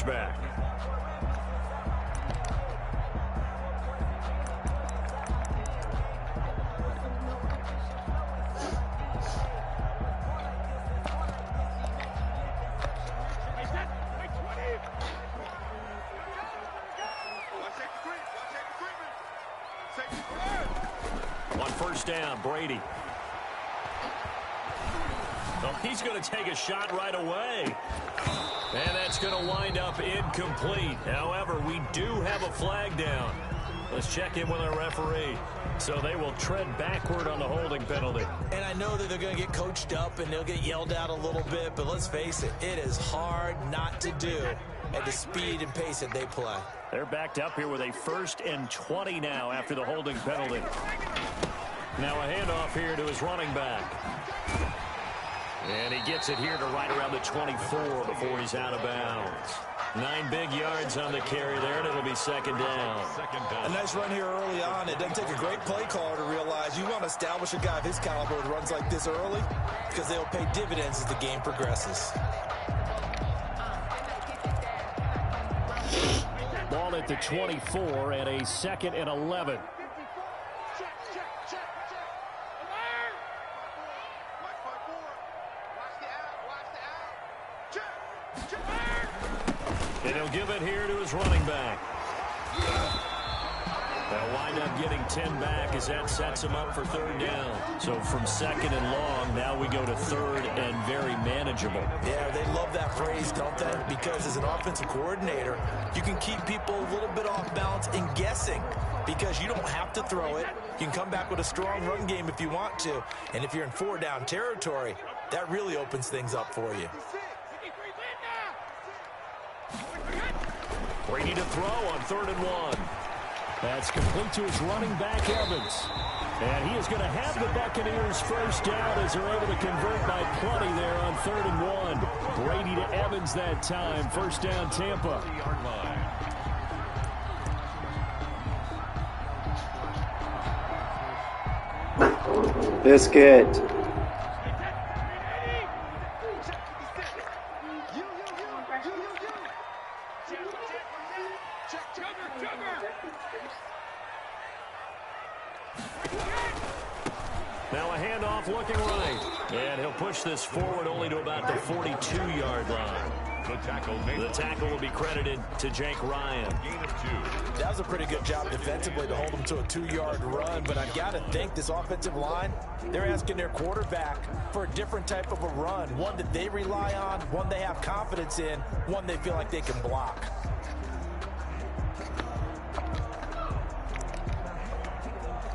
back. On first down, Brady. Well, he's going to take a shot right away. And that's going to wind up incomplete. However, we do have a flag down. Let's check in with our referee. So they will tread backward on the holding penalty. And I know that they're going to get coached up and they'll get yelled at a little bit, but let's face it, it is hard not to do at the speed and pace that they play. They're backed up here with a 1st and 20 now after the holding penalty. Now a handoff here to his running back. And he gets it here to right around the 24 before he's out of bounds. 9 big yards on the carry there, and it'll be 2nd down. A nice run here early on. It doesn't take a great play caller to realize you want to establish a guy of his caliber who runs like this early because they'll pay dividends as the game progresses. Ball at the 24 and a 2nd and 11. And he'll give it here to his running back. They'll wind up getting 10 back as that sets him up for 3rd down. So from 2nd and long, now we go to 3rd and very manageable. Yeah, they love that phrase, don't they? Because as an offensive coordinator, you can keep people a little bit off balance and guessing because you don't have to throw it. You can come back with a strong run game if you want to. And if you're in 4-down territory, that really opens things up for you. Brady to throw on 3rd and 1. That's complete to his running back, Evans. And he is going to have the Buccaneers 1st down as they're able to convert by plenty there on 3rd and 1. Brady to Evans that time. 1st down, Tampa. Biscuit. Now a handoff looking right. And he'll push this forward only to about the 42-yard line. The tackle will be credited to Jake Ryan. That was a pretty good job defensively to hold him to a 2-yard run, but I've got to think this offensive line, they're asking their quarterback for a different type of a run, one that they rely on, one they have confidence in, one they feel like they can block.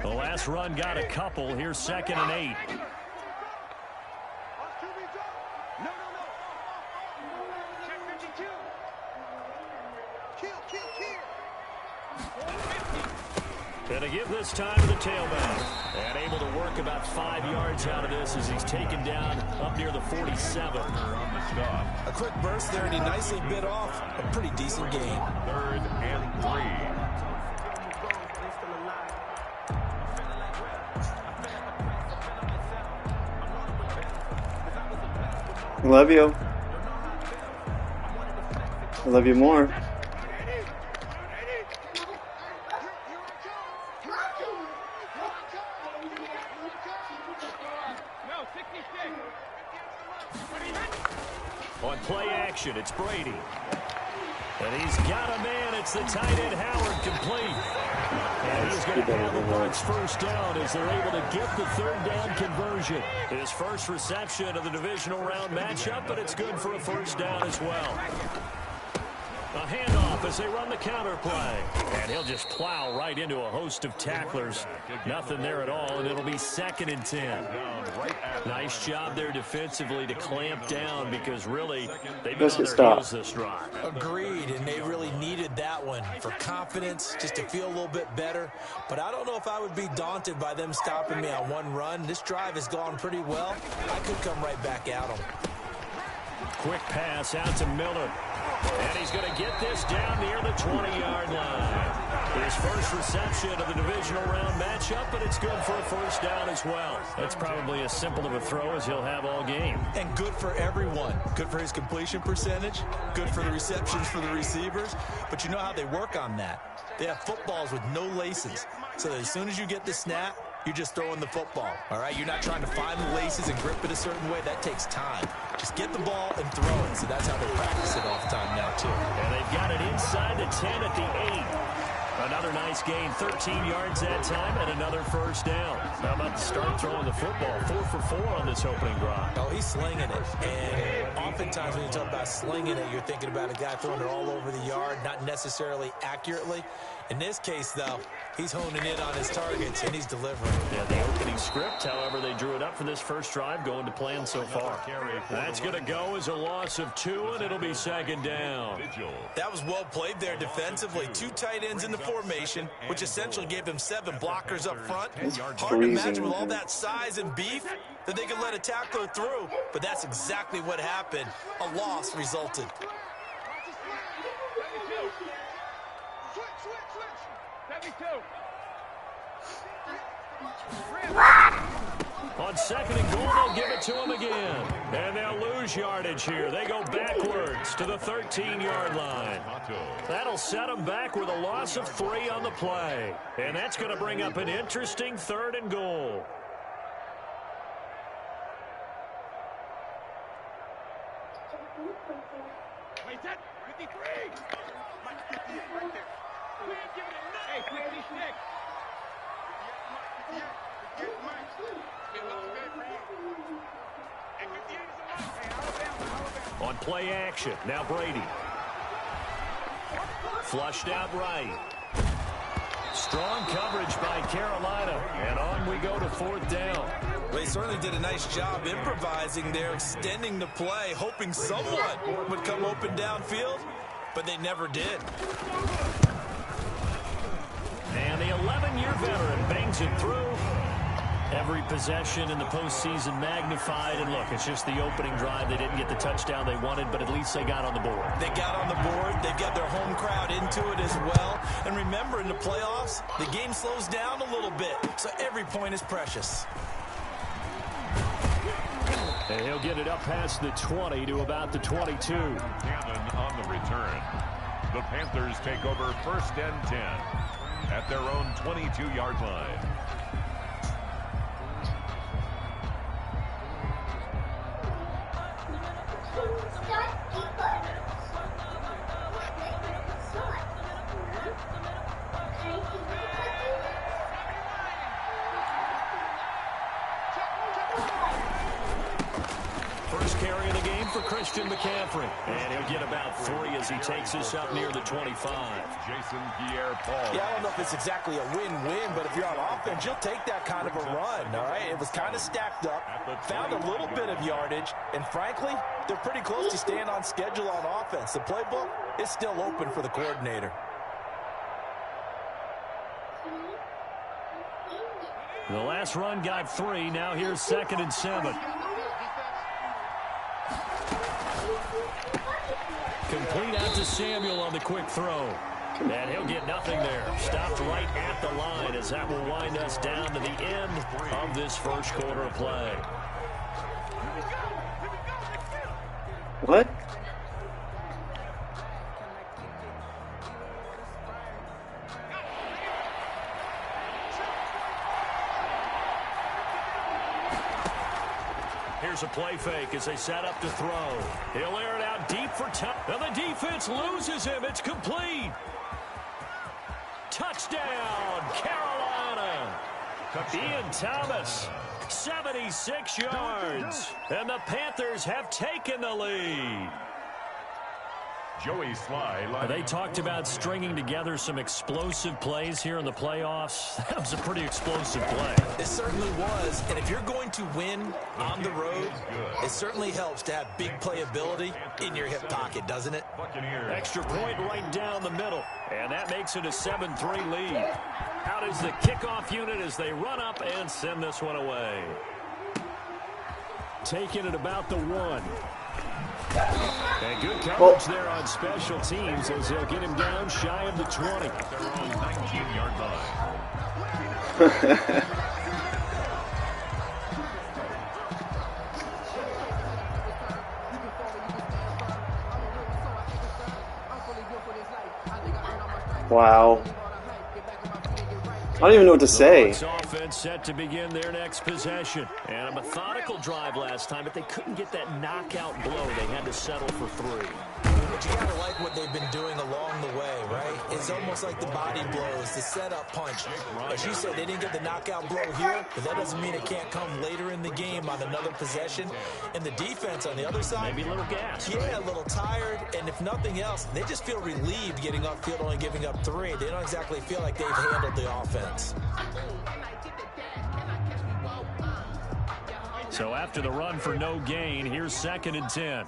The last run got a couple. Here's 2nd and 8. And to give this time to the tailback. And able to work about 5 yards out of this as he's taken down up near the 47. A quick burst there, and he nicely bit off a pretty decent gain. 3rd and 3. Love you. I love you more. On play action, it's Brady. And he's got a man. It's the tight end, Howard, complete. And he's going to have the Bucs 1st down as they're able to get the 3rd down conversion. His first reception of the divisional round matchup, but it's good for a 1st down as well. A handoff as they run the counter play. And he'll just plow right into a host of tacklers. Nothing there at all, and it'll be 2nd and 10. Nice job there defensively to clamp down because really they've been on their heels this drive. Agreed, and they really needed that one for confidence, just to feel a little bit better. But I don't know if I would be daunted by them stopping me on one run. This drive has gone pretty well. I could come right back at them. Quick pass out to Miller. And he's going to get this down near the 20-yard line. His first reception of the divisional round matchup, but it's good for a first down as well. That's probably as simple of a throw as he'll have all game. And good for everyone. Good for his completion percentage. Good for the receptions for the receivers. But you know how they work on that. They have footballs with no laces. So that as soon as you get the snap, you're just throwing the football. All right? You're not trying to find the laces and grip it a certain way. That takes time. Just get the ball and throw it. So that's how they practice it all the time now, too. And they've got it inside the 10 at the 8. Another nice gain, 13 yards that time, and another first down. How about to start throwing the football? 4 for 4 on this opening drive. Oh, he's slinging it. And oftentimes when you talk about slinging it, you're thinking about a guy throwing it all over the yard, not necessarily accurately. In this case, though, he's honing in on his targets, and he's delivering. Yeah, the opening script, however, they drew it up for this first drive, going to plan so far. That's going to go as a loss of 2, and it'll be second down. That was well played there defensively. 2 tight ends in the formation, which essentially gave them 7 blockers up front. Hard to imagine with all that size and beef that they could let a tackler through, but that's exactly what happened. A loss resulted. On second and goal, they'll give it to him again. And they'll lose yardage here. They go backwards to the 13-yard line. That'll set them back with a loss of 3 on the play. And that's going to bring up an interesting third and goal. Wait, that 53. Mike 50 right there. We ain't giving it nothing. Hey, 56. On play action, now Brady. Flushed out right. Strong coverage by Carolina, and on we go to 4th down. Well, they certainly did a nice job improvising there, extending the play, hoping someone would come open downfield, but they never did. And the 11-year veteran bangs it through. Every possession in the postseason magnified. And look, it's just the opening drive. They didn't get the touchdown they wanted, but at least they got on the board. They got on the board. They've got their home crowd into it as well. And remember, in the playoffs, the game slows down a little bit, so every point is precious. And he'll get it up past the 20 to about the 22. Cannon on the return. The Panthers take over 1st and 10 at their own 22-yard line. First carry of the game for Christian McCaffrey. And he'll get about 3 as he takes us up near the 25. Jason Pierre-Paul. Yeah, I don't know if it's exactly a win-win, but if you're on offense, you'll take that kind of a run, all right? It was kind of stacked up, found a little bit of yardage, and frankly, they're pretty close to staying on schedule on offense. The playbook is still open for the coordinator. The last run got 3. Now here's 2nd and 7. Complete out to Samuel on the quick throw. And he'll get nothing there. Stopped right at the line as that will wind us down to the end of this first quarter of play. What? Here's a play fake as they set up to throw. He'll air it out deep for touch. And the defense loses him. It's complete. Touchdown, Carolina. Ian Thomas, 76 yards. And the Panthers have taken the lead. Joey Sly. They talked about stringing together some explosive plays here in the playoffs. That was a pretty explosive play. It certainly was, and if you're going to win on the road, it certainly helps to have big playability in your hip pocket, doesn't it? Extra point right down the middle, and that makes it a 7-3 lead. Out is the kickoff unit as they run up and send this one away. Taking it about the 1. And good coverage there on special teams as they'll get him down shy of the 20. At their own 19-yard line. Wow. I don't even know what to say. The Bucs offense set to begin their next possession. And a methodical drive last time, but they couldn't get that knockout blow. They had to settle for 3. But you gotta like what they've been doing along the way, right? It's almost like the body blows, the setup punch. As you said, they didn't get the knockout blow here, but that doesn't mean it can't come later in the game on another possession. And the defense on the other side, Maybe a little gas. yeah, a little tired, and if nothing else, they just feel relieved getting upfield, only giving up 3. They don't exactly feel like they've handled the offense. So after the run for no gain, here's 2nd and 10.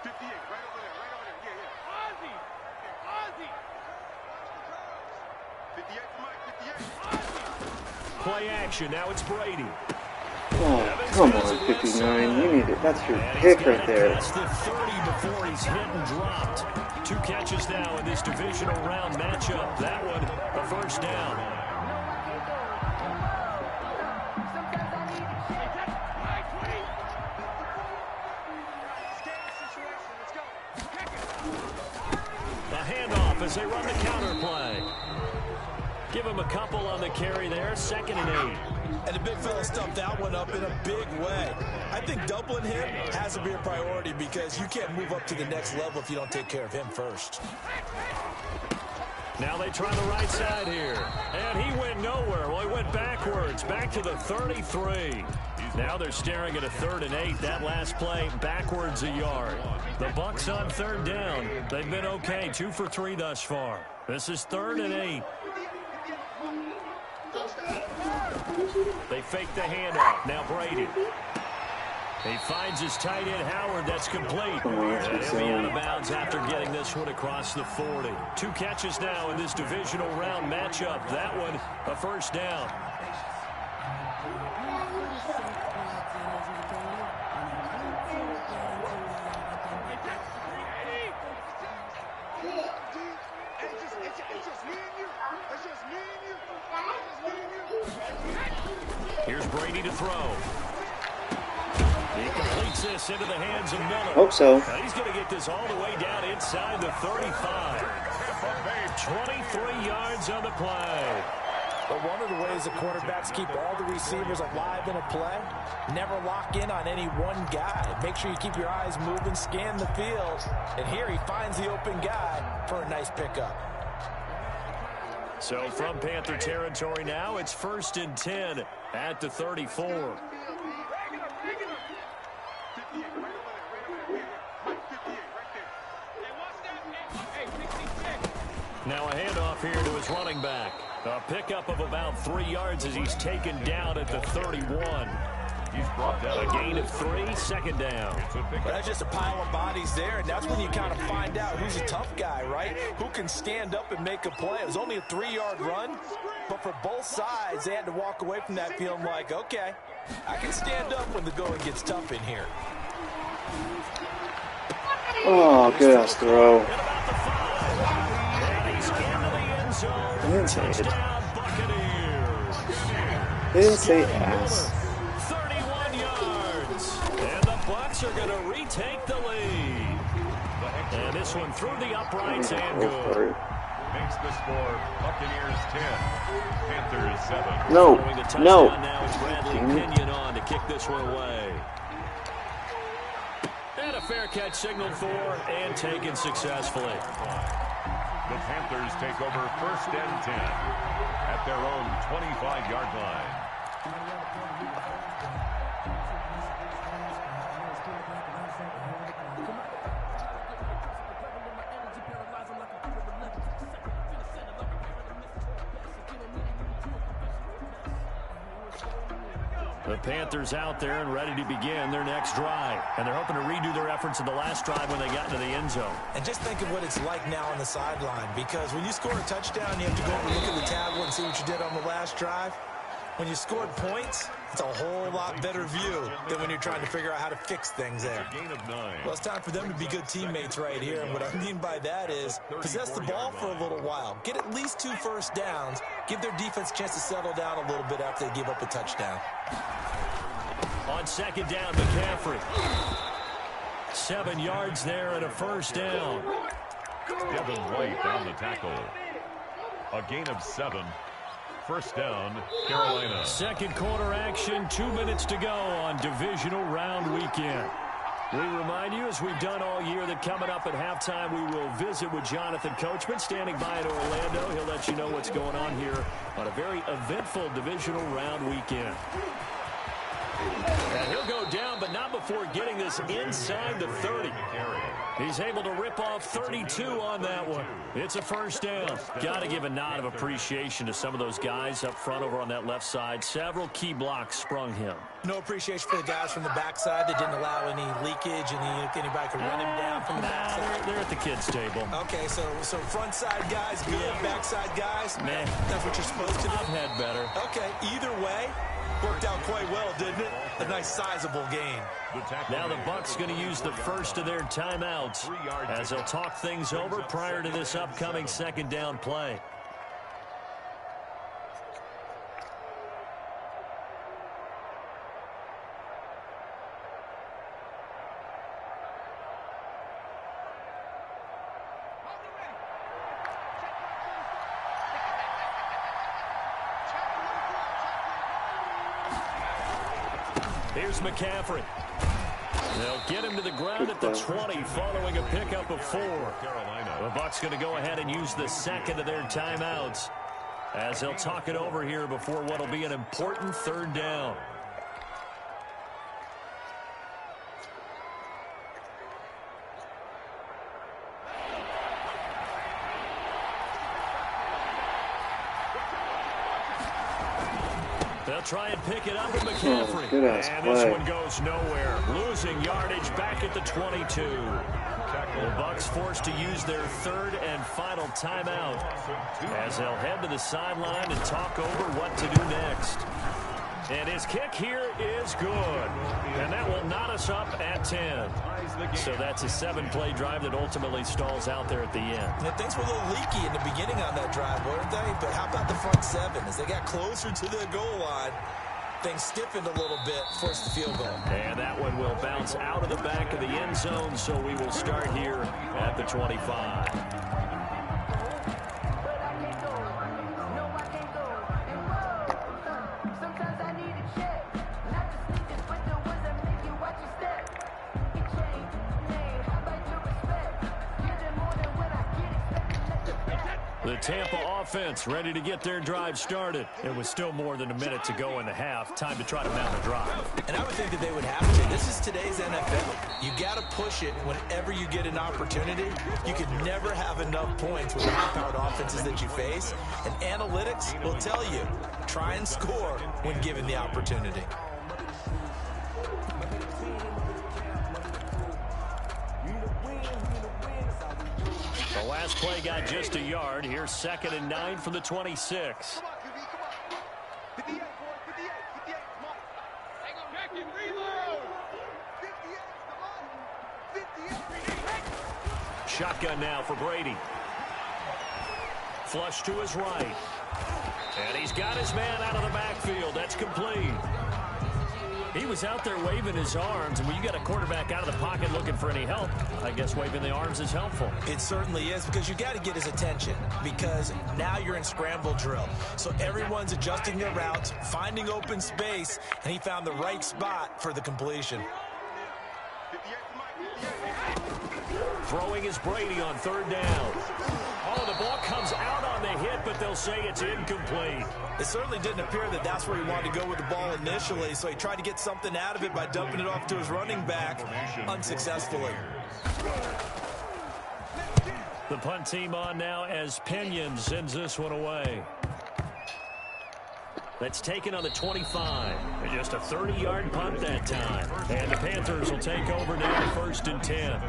58, right over there. Yeah. Ozzy! Ozzy! 58, Mike, 58. Play action. Now it's Brady. Oh, come on, 59. You need it. That's your pick right there. That's the 30 before he's hit and dropped. 2 catches now in this divisional round matchup. That one, a first down. A handoff as they run the counter play. Give him a couple on the carry there. 2nd and 8. And the big fella stuffed that one up in a big way. I think doubling him has to be a priority because you can't move up to the next level if you don't take care of him first. Now they try the right side here. And he went nowhere. Well, he went backwards. Back to the 33. Now they're staring at a 3rd and 8. That last play, backwards a yard. The Bucs on 3rd down. They've been okay. 2 for 3 thus far. This is 3rd and 8. They fake the handoff. Now Brady. He finds his tight end, Howard. That's complete. And he'll be out of bounds after getting this one across the 40. 2 catches now in this divisional round matchup. That one, a first down. Here's Brady to throw. He completes this into the hands of Miller. Hope so. Now he's going to get this all the way down inside the 35. 23 yards on the play. But one of the ways the quarterbacks keep all the receivers alive in a play, never lock in on any one guy. Make sure you keep your eyes moving, scan the field. And here he finds the open guy for a nice pickup. So from Panther territory now, it's 1st and 10 at the 34. Now a handoff here to his running back. A pickup of about 3 yards as he's taken down at the 31. He's brought down A gain of 3, 2nd down. But that's just a pile of bodies there, and that's when you kind of find out who's a tough guy, right? Who can stand up and make a play. It was only a 3-yard run, but for both sides, they had to walk away from that feeling like, okay, I can stand up when the going gets tough in here. Oh, good ass throw. At about the 5. And he's into the end zone. I didn't say it. Touchdown, Buccaneers. He didn't say ass. 31 yards. And the Bucs are going to retake the lead. And this one through the uprights and Go good. for it. makes the score Buccaneers 10, Panthers 7. No, Following the touchdown no. now is Bradley Pinion on to kick this one away. And a fair catch signaled for and taken successfully. The Panthers take over 1st and 10 at their own 25-yard line. The Panthers out there and ready to begin their next drive. And they're hoping to redo their efforts in the last drive when they got into the end zone. And just think of what it's like now on the sideline, because when you score a touchdown, you have to go over and look at the tablet and see what you did on the last drive. when you scored points, it's a whole lot better view than when you're trying to figure out how to fix things there. Gain of 9. Well, it's time for them to be good teammates right here. And what I mean by that is possess the ball for a little while. Get at least 2 first downs. Give their defense a chance to settle down a little bit after they give up a touchdown. On second down, McCaffrey. 7 yards there and a first down. Devin White on the tackle. A gain of 7. First down, Carolina. Second quarter action, 2 minutes to go on divisional round weekend. We remind you, as we've done all year, that coming up at halftime, we will visit with Jonathan Coachman, standing by in Orlando. He'll let you know what's going on here on a very eventful divisional round weekend. And he'll go down, but not before getting this inside the 30. He's able to rip off 32 on that one. It's a first down. Got to give a nod of appreciation to some of those guys up front over on that left side. Several key blocks sprung him. No appreciation for the guys from the backside that didn't allow any leakage, and anybody could run him down from the backside. They're at the kids' table. Okay, so front side guys good, backside guys, man, that's what you're supposed to do. I've had better. Okay, either way, worked out quite well, didn't it? A nice sizable gain. Now the Bucs going to use the first of their timeouts as they'll talk things over prior to this upcoming second down play. Here's McCaffrey. They'll get him to the ground at the 20 following a pickup of 4. The Bucs going to go ahead and use the second of their timeouts as they'll talk it over here before what will be an important third down. They'll try and pick it up with McCaffrey. And this one goes nowhere. Losing yardage back at the 22. The Bucs forced to use their third and final timeout as they'll head to the sideline and talk over what to do next. And his kick here is good. And that will knot us up at 10. So that's a 7-play drive that ultimately stalls out there at the end. And things were a little leaky in the beginning on that drive, weren't they? But how about the front 7? As they got closer to the goal line, things stiffened a little bit, forced the field goal. And that one will bounce out of the back of the end zone, so we will start here at the 25. The Tampa offense ready to get their drive started. It was still more than a minute to go in the half. Time to try to mount a drive. And I would think that they would have to. This is today's NFL. You got to push it whenever you get an opportunity. You can never have enough points with the high-powered offenses that you face. And analytics will tell you, try and score when given the opportunity. The last play got just a yard. Here's 2nd and 9 from the 26. Shotgun now for Brady. Flush to his right. And he's got his man out of the backfield. That's complete. He was out there waving his arms, and when you got a quarterback out of the pocket looking for any help, I guess waving the arms is helpful. It certainly is, because you got to get his attention, because now you're in scramble drill. So everyone's adjusting their routes, finding open space, and he found the right spot for the completion. Throwing is Brady on 3rd down. Oh, the ball comes out on the hit, but they'll say it's incomplete. It certainly didn't appear that that's where he wanted to go with the ball initially, so he tried to get something out of it by dumping it off to his running back unsuccessfully. The punt team on now as Pinion sends this one away. That's taken on the 25. Just a 30-yard punt that time. And the Panthers will take over now, 1st and 10.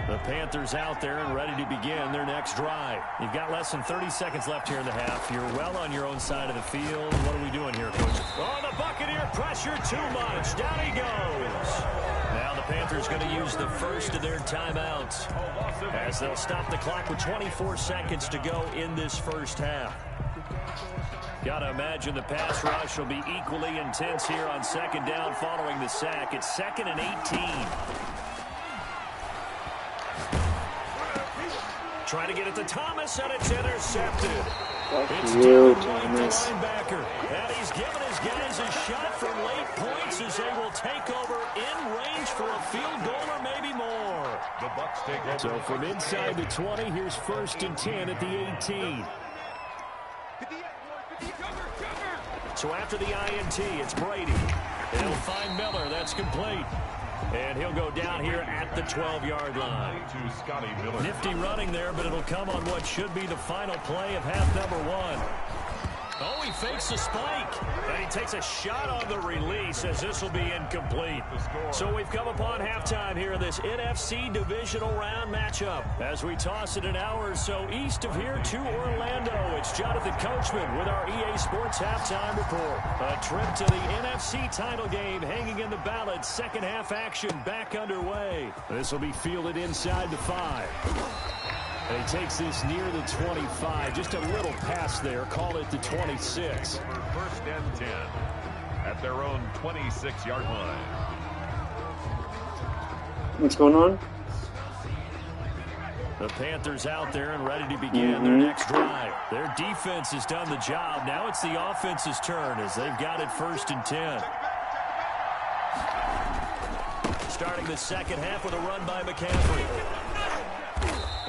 The Panthers out there and ready to begin their next drive. You've got less than 30 seconds left here in the half. You're well on your own side of the field. What are we doing here, Coach? Oh, the Buccaneer pressure too much. Down he goes. Now the Panthers going to use the first of their timeouts as they'll stop the clock with 24 seconds to go in this first half. Got to imagine the pass rush will be equally intense here on second down following the sack. It's 2nd and 18. Trying to get it to Thomas, and it's intercepted. It's you, Thomas. Thomas. Linebacker. And he's given his guys a shot for late points as they will take over in range for a field goal or maybe more. The Bucs take over. So from inside the 20, here's 1st and 10 at the 18. So after the INT, it's Brady. He'll find Miller. That's complete. And he'll go down here at the 12-yard line. To Scotty Miller. Nifty running there, but it'll come on what should be the final play of half number 1. Oh, he fakes the spike. And he takes a shot on the release as this will be incomplete. So we've come upon halftime here in this NFC divisional round matchup. As we toss it an hour or so east of here to Orlando, it's Jonathan Coachman with our EA Sports Halftime Report. A trip to the NFC title game hanging in the balance. Second half action back underway. This will be fielded inside the 5. And he takes this near the 25. Just a little pass there. Call it the 26. 1st and 10 at their own 26-yard line. What's going on? The Panthers out there and ready to begin their next drive. Their defense has done the job. Now it's the offense's turn as they've got it 1st and 10. Starting the second half with a run by McCaffrey.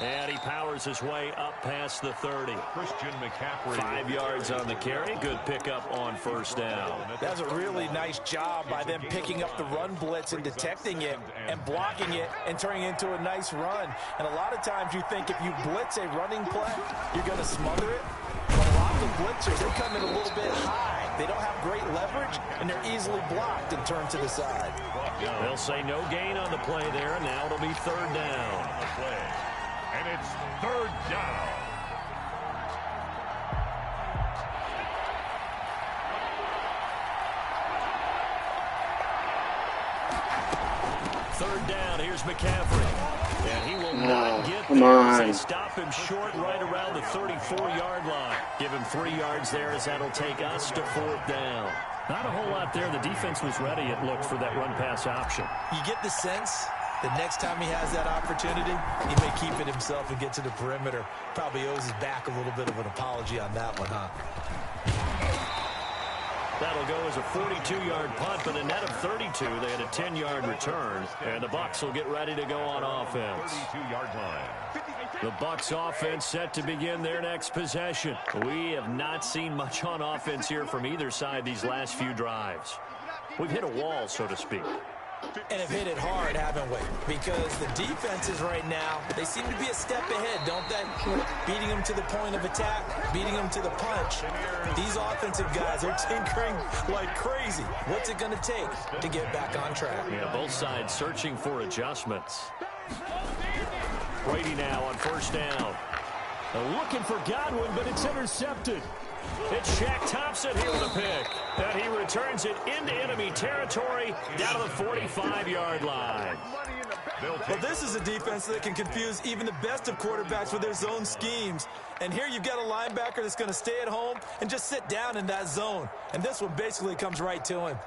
And he powers his way up past the 30. Christian McCaffrey. 5 yards on the carry. Good pickup on 1st down. That's a really nice job by them picking up the run blitz and detecting it and blocking it and turning it into a nice run. And a lot of times you think if you blitz a running play, you're going to smother it. But a lot of the blitzers, they come in a little bit high. They don't have great leverage, and they're easily blocked and turned to the side. They'll say no gain on the play there, and now it'll be 3rd down. And it's 3rd down. Third down, here's McCaffrey. And he will not get come there on. as they stop him short right around the 34-yard line. Give him 3 yards there as that'll take us to 4th down. Not a whole lot there. The defense was ready, it looked, for that run-pass option. You get the sense the next time he has that opportunity, he may keep it himself and get to the perimeter. Probably owes his back a little bit of an apology on that one, huh? That'll go as a 42-yard punt, but a net of 32. They had a 10-yard return, and the Bucs will get ready to go on offense. 32-yard line. The Bucs offense set to begin their next possession. We have not seen much on offense here from either side these last few drives. We've hit a wall, so to speak. And have hit it hard, haven't we? Because the defenses right now, they seem to be a step ahead, don't they? Beating them to the point of attack, beating them to the punch. These offensive guys are tinkering like crazy. What's it going to take to get back on track? Yeah, both sides searching for adjustments. Brady now on 1st down. Looking for Godwin, but it's intercepted. It's Shaq Thompson here with a pick. And he returns it into enemy territory down to the 45-yard line. Well, this is a defense that can confuse even the best of quarterbacks with their zone schemes. And here you've got a linebacker that's going to stay at home and just sit down in that zone. And this one basically comes right to him.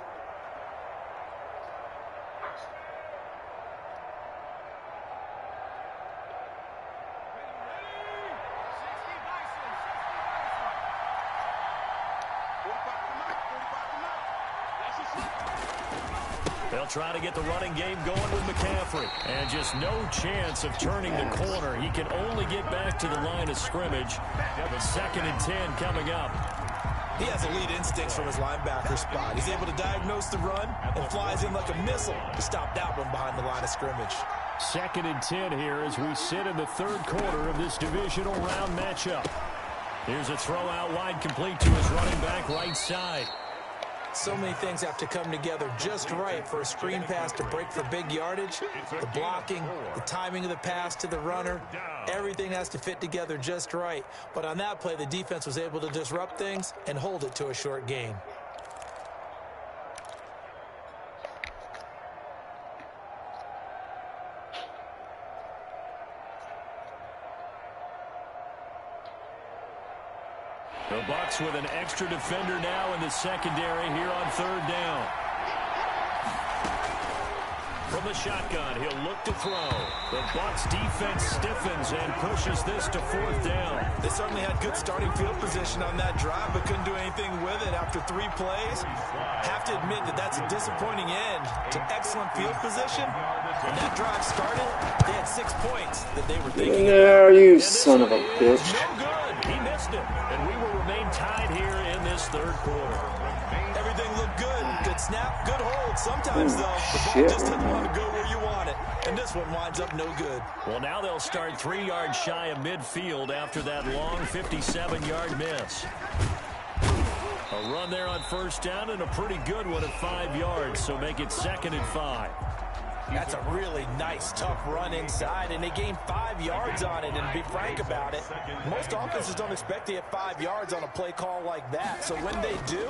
They'll try to get the running game going with McCaffrey. And just no chance of turning the corner. He can only get back to the line of scrimmage. 2nd and 10 coming up. He has elite instincts from his linebacker spot. He's able to diagnose the run and flies in like a missile to stop that one behind the line of scrimmage. 2nd and 10 here as we sit in the 3rd quarter of this divisional round matchup. Here's a throw out wide complete to his running back right side. So many things have to come together just right for a screen pass to break for big yardage. The blocking, the timing of the pass to the runner, everything has to fit together just right. But on that play, the defense was able to disrupt things and hold it to a short gain. The Bucs with an extra defender now in the secondary here on third down. From the shotgun, he'll look to throw. The Bucs defense stiffens and pushes this to fourth down. They certainly had good starting field position on that drive, but couldn't do anything with it after 3 plays. Have to admit that that's a disappointing end to excellent field position. When that drive started, they had 6 points that they were thinking There, about. you son of a bitch. No good. He missed it. And we will remain tied here in this third quarter. Everything looked good. Good snap, good hold. Sometimes, though, the ball Shit, just doesn't man. want to go where you want it. And this one winds up no good. Well, now they'll start 3 yards shy of midfield after that long 57-yard miss. A run there on first down and a pretty good one at 5 yards, so make it 2nd and 5. That's a really nice, tough run inside, and they gained 5 yards on it. And to be frank about it, most offenses don't expect to get 5 yards on a play call like that. So when they do,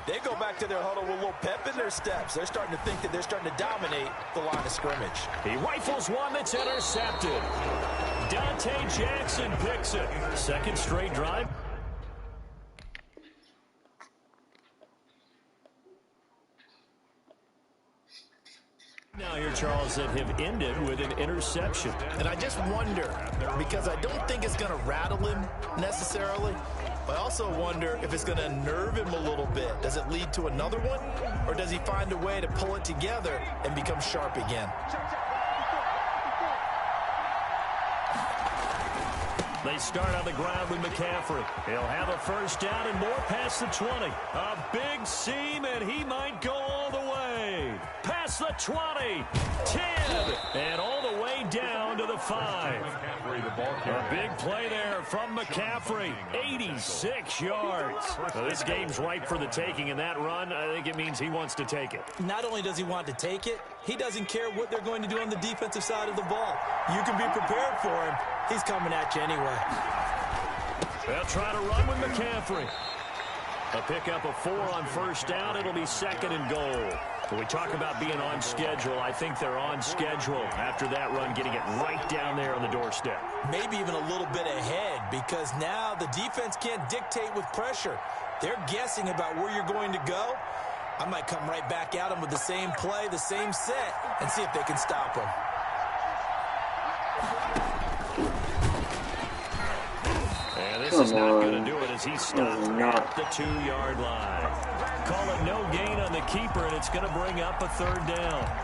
they go back to their huddle with a little pep in their steps. They're starting to think that they're starting to dominate the line of scrimmage. He rifles one that's intercepted. Dante Jackson picks it. 2nd straight drive. Now here, Charles, that have ended with an interception. And I just wonder, because I don't think it's going to rattle him necessarily, but I also wonder if it's going to unnerve him a little bit. Does it lead to another one, or does he find a way to pull it together and become sharp again? They start on the ground with McCaffrey. He'll have a first down and more past the 20. A big seam, and he might go all the way. Past the 20, 10, and all the way down to the 5. A big play there from McCaffrey. 86 yards. So this game's ripe for the taking, and that run, I think it means he wants to take it. Not only does he want to take it, he doesn't care what they're going to do on the defensive side of the ball. You can be prepared for him. He's coming at you anyway. They'll try to run with McCaffrey. A pickup of 4 on first down. It'll be 2nd and goal. When we talk about being on schedule, I think they're on schedule after that run, getting it right down there on the doorstep. Maybe even a little bit ahead, because now the defense can't dictate with pressure. They're guessing about where you're going to go. I might come right back at them with the same play, the same set, and see if they can stop them. And this is not going to do it as he stops at the 2-yard line. Call it no gain on the keeper, and it's going to bring up a 3rd down.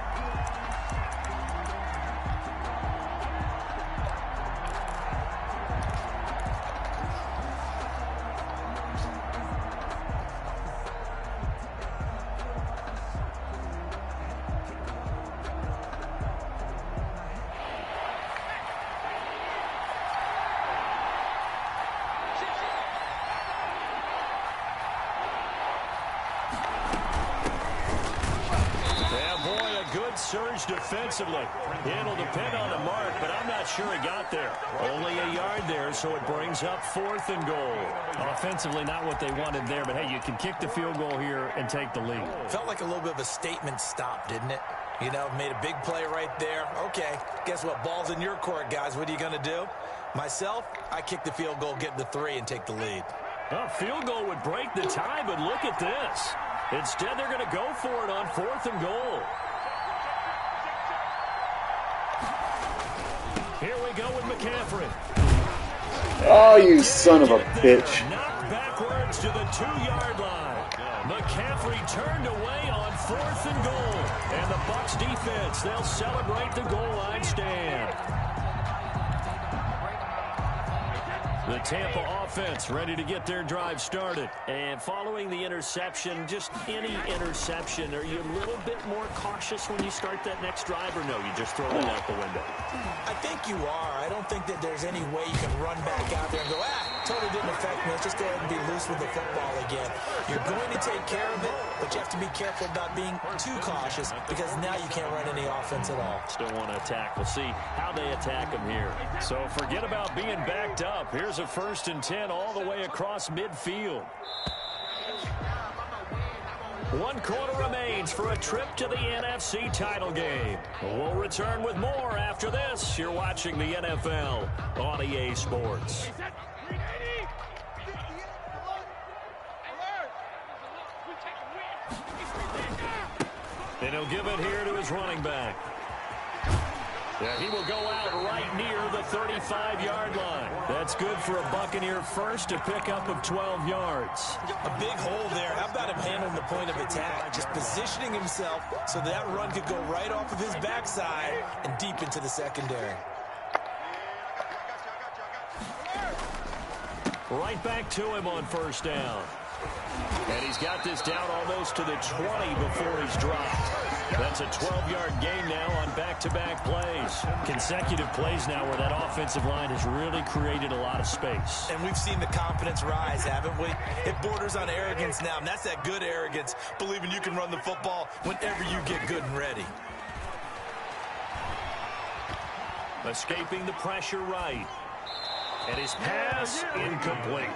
Surge defensively. It'll depend on the mark, but I'm not sure he got there. Only a yard there, so it brings up 4th and goal. Offensively, not what they wanted there, but hey, you can kick the field goal here and take the lead. Felt like a little bit of a statement stop, didn't it? You know, made a big play right there. Okay, guess what? Ball's in your court, guys. What are you going to do? Myself, I kick the field goal, get the 3, and take the lead. Well, field goal would break the tie, but look at this. Instead, they're going to go for it on 4th and goal. Here we go with McCaffrey. Oh, you son of a bitch. Knocked backwards to the 2-yard line. McCaffrey turned away on 4th and goal. And the Bucs defense, they'll celebrate the goal line stand. The Tampa offense ready to get their drive started. And following the interception, just any interception, are you a little bit more cautious when you start that next drive, or no, you just throw it out the window? I think you are. I don't think that there's any way you can run back out there and go, totally didn't affect me. Let's just go ahead and be loose with the football again. You're going to take care of it, but you have to be careful about being too cautious because now you can't run any offense at all. Still want to attack. We'll see how they attack him here. So forget about being backed up. Here's a 1st and 10 all the way across midfield. 1 quarter remains for a trip to the NFC title game. We'll return with more after this. You're watching the NFL on EA Sports. And he'll give it here to his running back. Yeah, he will go out right near the 35-yard line. That's good for a Buccaneer first, a pickup of 12 yards. A big hole there. How about him handling the point of attack? Just positioning himself so that run could go right off of his backside and deep into the secondary. Right back to him on 1st down. And he's got this down almost to the 20 before he's dropped. That's a 12-yard gain now on back-to-back plays. Consecutive plays now where that offensive line has really created a lot of space. And we've seen the confidence rise, haven't we? It borders on arrogance now, and that's that good arrogance, believing you can run the football whenever you get good and ready. Escaping the pressure right. And his pass incomplete.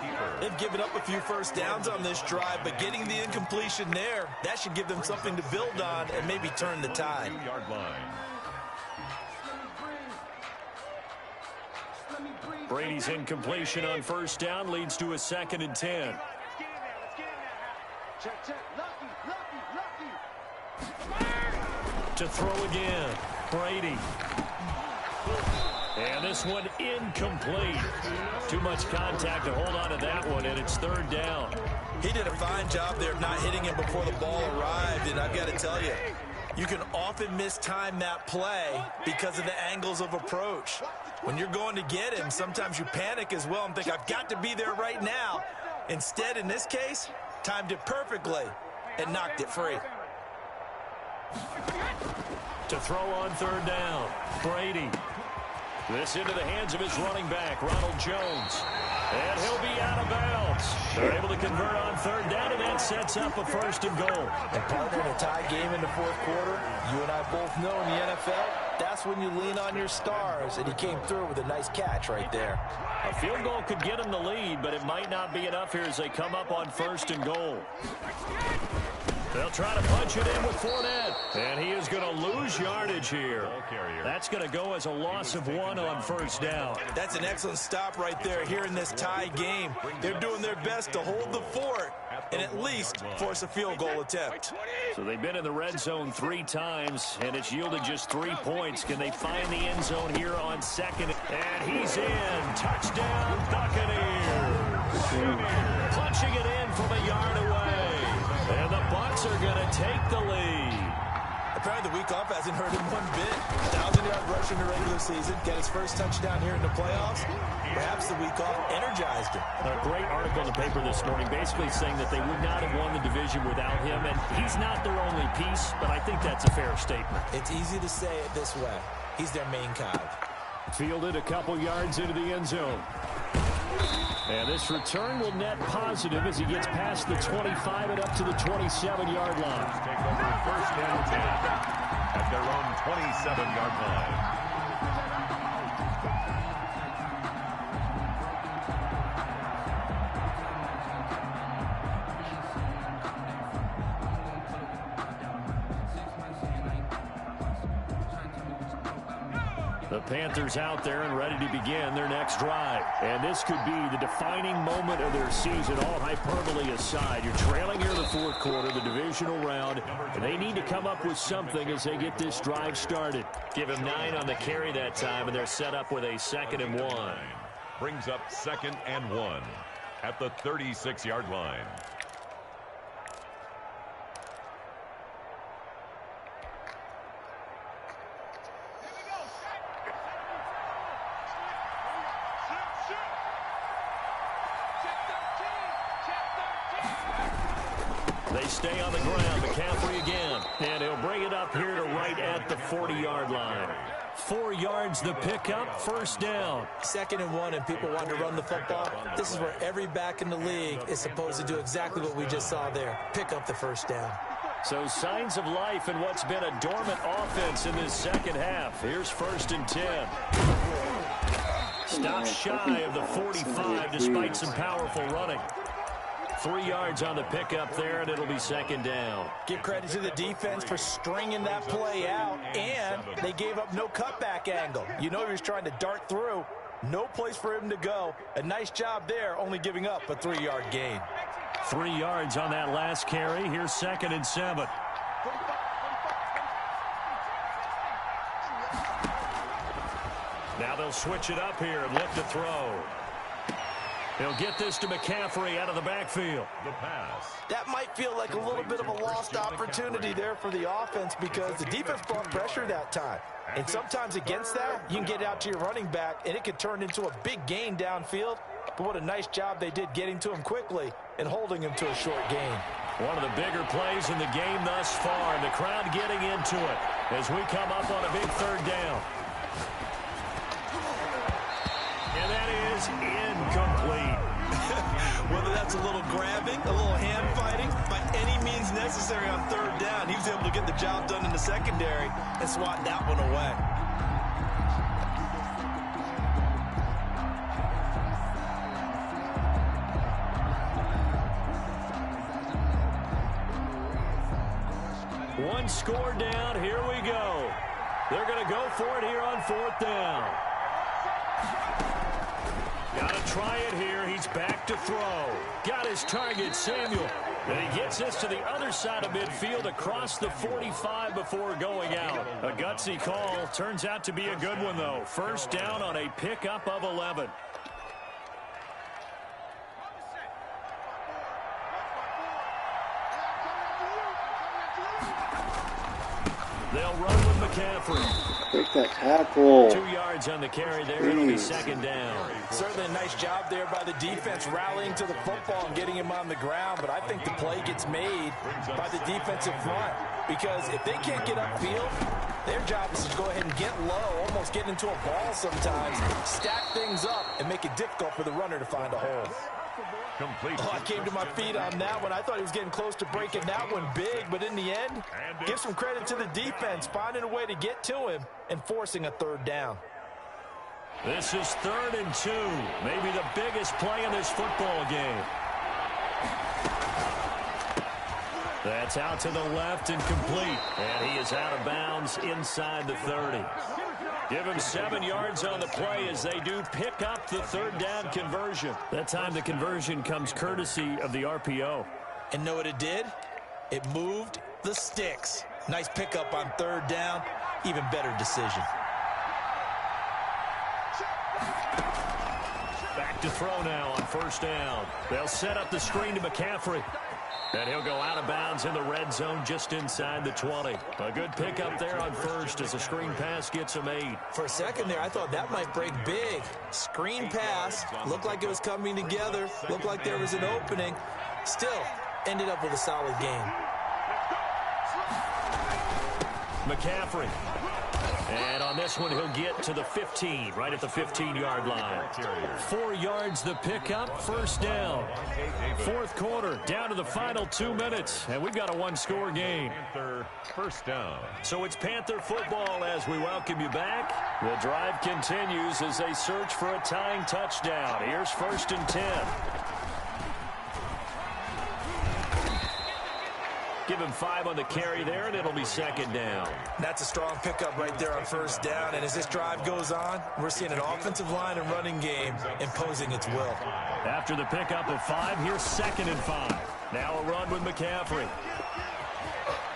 They've given up a few first downs on this drive, but getting the incompletion there, that should give them something to build on and maybe turn the tide. Brady's incompletion on 1st down leads to a 2nd and 10. To throw again, Brady. And this one incomplete. Too much contact to hold on to that one, and it's 3rd down. He did a fine job there of not hitting him before the ball arrived, and I've got to tell you, you can often mistime that play because of the angles of approach. When you're going to get him, sometimes you panic as well and think, I've got to be there right now. Instead, in this case, timed it perfectly and knocked it free. To throw on 3rd down, Brady. This into the hands of his running back, Ronald Jones. And he'll be out of bounds. They're able to convert on 3rd down, and that sets up a 1st and goal. And partner, in a tie game in the 4th quarter, you and I both know in the NFL, that's when you lean on your stars, and he came through with a nice catch right there. A field goal could get him the lead, but it might not be enough here as they come up on 1st and goal. They'll try to punch it in with Fournette. And he is going to lose yardage here. That's going to go as a loss of 1 on 1st down. That's an excellent stop right there here in this tie game. They're doing their best to hold the fort and at least force a field goal attempt. So they've been in the red zone 3 times, and it's yielded just 3 points. Can they find the end zone here on 2nd? And he's in. Touchdown, Buccaneers. Punching it in from a yard away. And the Bucs are going to take the lead. Apparently the week off hasn't hurt him one bit. 1,000-yard rush in the regular season. Get his first touchdown here in the playoffs. Perhaps the week off energized him. A great article in the paper this morning basically saying that they would not have won the division without him. And he's not their only piece, but I think that's a fair statement. It's easy to say it this way. He's their main cog. Fielded a couple yards into the end zone. And this return will net positive as he gets past the 25 and up to the 27-yard line. Take over 1st and 10 at their own 27-yard line. The Panthers out there and ready to begin their next drive. And this could be the defining moment of their season, all hyperbole aside. You're trailing here in the 4th quarter, the divisional round, and they need to come up with something as they get this drive started. Give him 9 on the carry that time, and they're set up with a 2nd and 1. Brings up 2nd and 1 at the 36-yard line. They stay on the ground. McCaffrey again. And he'll bring it up here to right at the 40-yard line. 4 yards the pickup, first down. 2nd and 1, and people want to run the football. This is where every back in the league is supposed to do exactly what we just saw there. Pick up the first down. So signs of life in what's been a dormant offense in this second half. Here's 1st and 10. Stopped shy of the 45 despite some powerful running. 3 yards on the pickup there, and it'll be 2nd down. Give credit to the defense for stringing that play out, and they gave up no cutback angle. You know he was trying to dart through. No place for him to go. A nice job there, only giving up a 3-yard gain. 3 yards on that last carry. Here's 2nd and 7. Now they'll switch it up here and look to throw. He'll get this to McCaffrey out of the backfield. The pass. That might feel like a little bit of a lost opportunity there for the offense because the defense brought pressure that time. And sometimes against that, you can get out to your running back, and it could turn into a big gain downfield. But what a nice job they did getting to him quickly and holding him to a short gain. One of the bigger plays in the game thus far, and the crowd getting into it as we come up on a big 3rd down. And that is incomplete. Whether that's a little grabbing, a little hand fighting, by any means necessary on 3rd down, he was able to get the job done in the secondary and swat that one away. One score down. Here we go. They're going to go for it here on 4th down. Got to try it here. He's back to throw. Got his target, Samuel. And he gets this to the other side of midfield across the 45 before going out. A gutsy call. Turns out to be a good one, though. 1st down on a pickup of 11. They'll run with McCaffrey. Break that tackle. 2 yards on the carry there. It'll be 2nd down. Certainly a nice job there by the defense rallying to the football and getting him on the ground, but I think the play gets made by the defensive front because if they can't get upfield, their job is to go ahead and get low, almost get into a ball sometimes, stack things up, and make it difficult for the runner to find a hole. Complete. Oh, I came to my feet on that one. I thought he was getting close to breaking that one big, but in the end, give some credit to the defense, finding a way to get to him and forcing a 3rd down. This is 3rd and 2. Maybe the biggest play in this football game. That's out to the left and complete. And he is out of bounds inside the 30. Give him 7 yards on the play as they do pick up the 3rd down conversion. That time the conversion comes courtesy of the RPO. And know what it did? It moved the sticks. Nice pickup on 3rd down. Even better decision. Back to throw now on 1st down. They'll set up the screen to McCaffrey. And he'll go out of bounds in the red zone just inside the 20. A good pickup there on 1st as the screen pass gets him 8. For a second there, I thought that might break big. Screen pass. Looked like it was coming together. Looked like there was an opening. Still, ended up with a solid game. McCaffrey. And on this one, he'll get to the 15, right at the 15-yard line. 4 yards the pickup, 1st down. 4th quarter, down to the final 2 minutes, and we've got a 1-score game. Panther 1st down. So it's Panther football as we welcome you back. The drive continues as they search for a tying touchdown. Here's 1st and 10. Give him 5 on the carry there, and it'll be 2nd down. That's a strong pickup right there on 1st down. And as this drive goes on, we're seeing an offensive line and running game imposing its will. After the pickup of 5, here's 2nd and 5. Now a run with McCaffrey.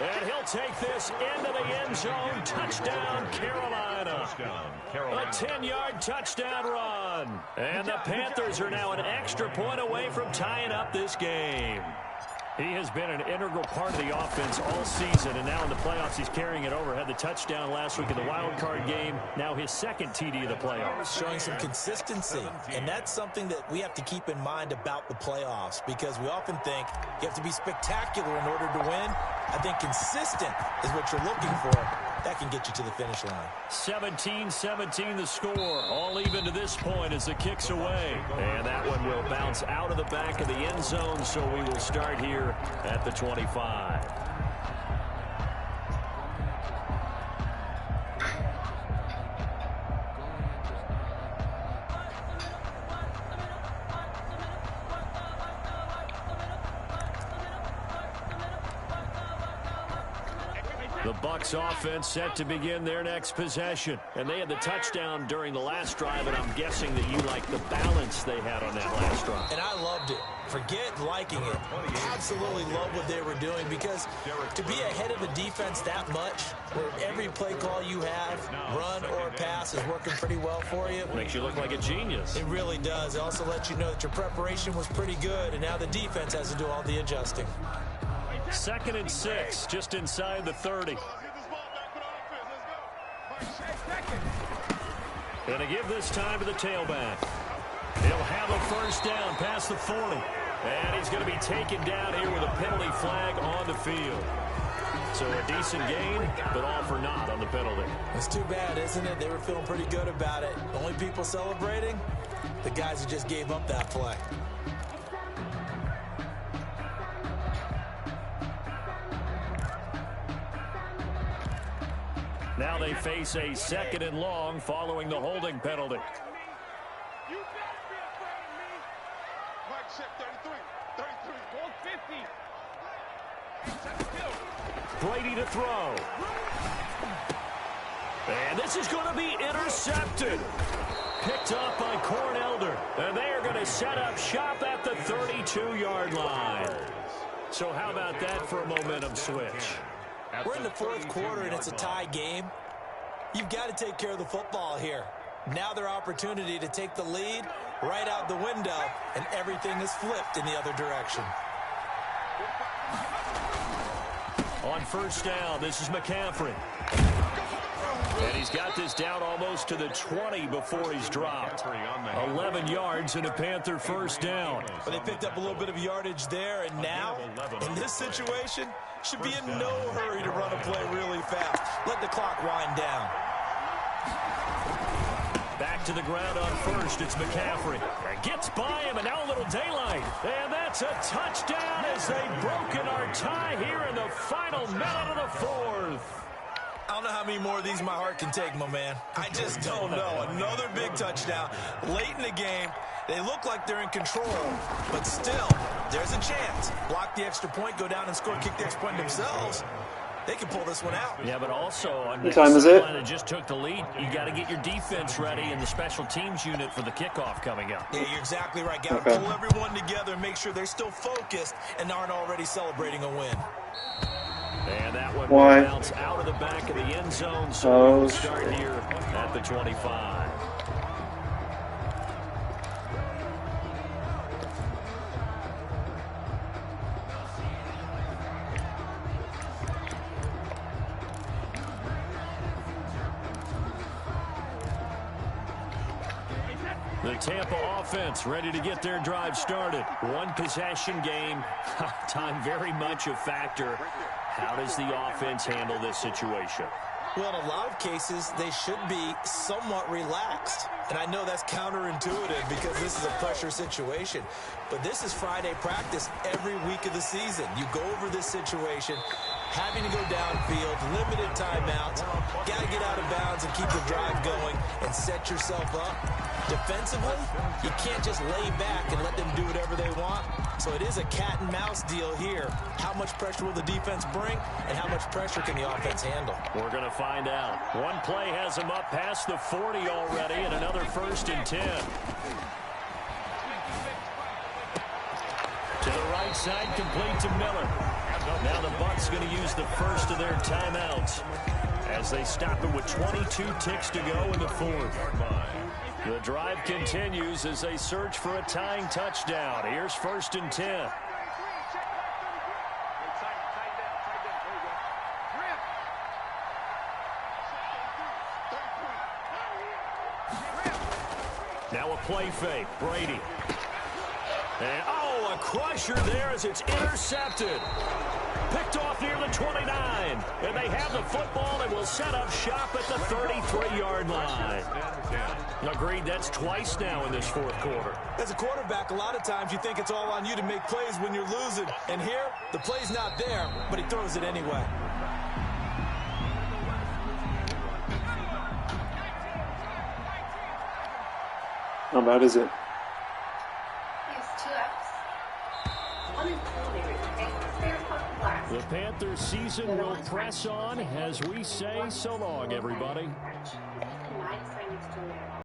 And he'll take this into the end zone. Touchdown, Carolina. A 10-yard touchdown run. And the Panthers are now an extra point away from tying up this game. He has been an integral part of the offense all season, and now in the playoffs he's carrying it over. Had the touchdown last week in the wild card game. Now his 2nd TD of the playoffs. Showing some consistency, and that's something that we have to keep in mind about the playoffs because we often think you have to be spectacular in order to win. I think consistent is what you're looking for, that can get you to the finish line. 17-17 the score. All even to this point as the kick's away. And that one will bounce out of the back of the end zone, so we will start here at the 25. The Bucs offense set to begin their next possession. And they had the touchdown during the last drive, and I'm guessing that you like the balance they had on that last drive. And I loved it. Forget liking it. Absolutely love what they were doing, because to be ahead of a defense that much, where every play call you have, run or pass, is working pretty well for you. Makes you look like a genius. It really does. It also lets you know that your preparation was pretty good, and now the defense has to do all the adjusting. 2nd and 6, just inside the 30. Gonna give this time to the tailback. He'll have a first down past the 40. And he's going to be taken down here with a penalty flag on the field. So a decent gain, but all for naught on the penalty. It's too bad, isn't it? They were feeling pretty good about it. The only people celebrating, the guys who just gave up that play. Now they face a 2nd and long following the holding penalty. You better be afraid of me. Mike check 33. Ball 50. Brady to throw. And this is going to be intercepted. Picked up by Cornelder. And they are going to set up shop at the 32-yard line. So how about that for a momentum switch? We're in the 4th quarter, and it's a tie game. You've got to take care of the football here. Now their opportunity to take the lead right out the window, and everything is flipped in the other direction. On first down, this is McCaffrey. And he's got this down almost to the 20 before he's dropped. 11 yards and a Panther first down. But they picked up a little bit of yardage there, and now, in this situation, should be in no hurry to run a play really fast. Let the clock wind down. Back to the ground on first, it's McCaffrey. Gets by him, and now a little daylight. And that's a touchdown as they've broken our tie here in the final minute of the 4th. I don't know how many more of these my heart can take, my man. I just don't know. Another big touchdown late in the game. They look like they're in control, but still, there's a chance. Block the extra point, go down and score, kick the extra point themselves. They can pull this one out. Yeah, but also on the time is it? that just took the lead, you got to get your defense ready and the special teams unit for the kickoff coming up. Yeah, you're exactly right. Got to pull everyone together and make sure they're still focused and aren't already celebrating a win. And that one will bounce out of the back of the end zone, so we'll start here at the 25. The Tampa offense ready to get their drive started. One possession game. Time very much a factor. How does the offense handle this situation? Well, in a lot of cases, they should be somewhat relaxed. And I know that's counterintuitive because this is a pressure situation. But this is Friday practice every week of the season. You go over this situation, having to go downfield, limited timeouts, got to get out of bounds and keep the drive going and set yourself up. Defensively, you can't just lay back and let them do whatever they want. So it is a cat and mouse deal here. How much pressure will the defense bring, and how much pressure can the offense handle? We're going to find out. One play has them up past the 40 already, and another 1st and 10. To the right side, complete to Miller. Now the Bucs going to use the first of their timeouts as they stop it with 22 ticks to go in the 4th. The drive continues as they search for a tying touchdown. Here's 1st and 10. Now a play fake. Brady. And, a crusher there as it's intercepted. Picked off near the 29. And they have the football and will set up shop at the 33-yard line. Agreed, that's twice now in this fourth quarter. As a quarterback, a lot of times you think it's all on you to make plays when you're losing. And here, the play's not there, but he throws it anyway. How bad is it? The Panthers season will press on as we say so long, everybody.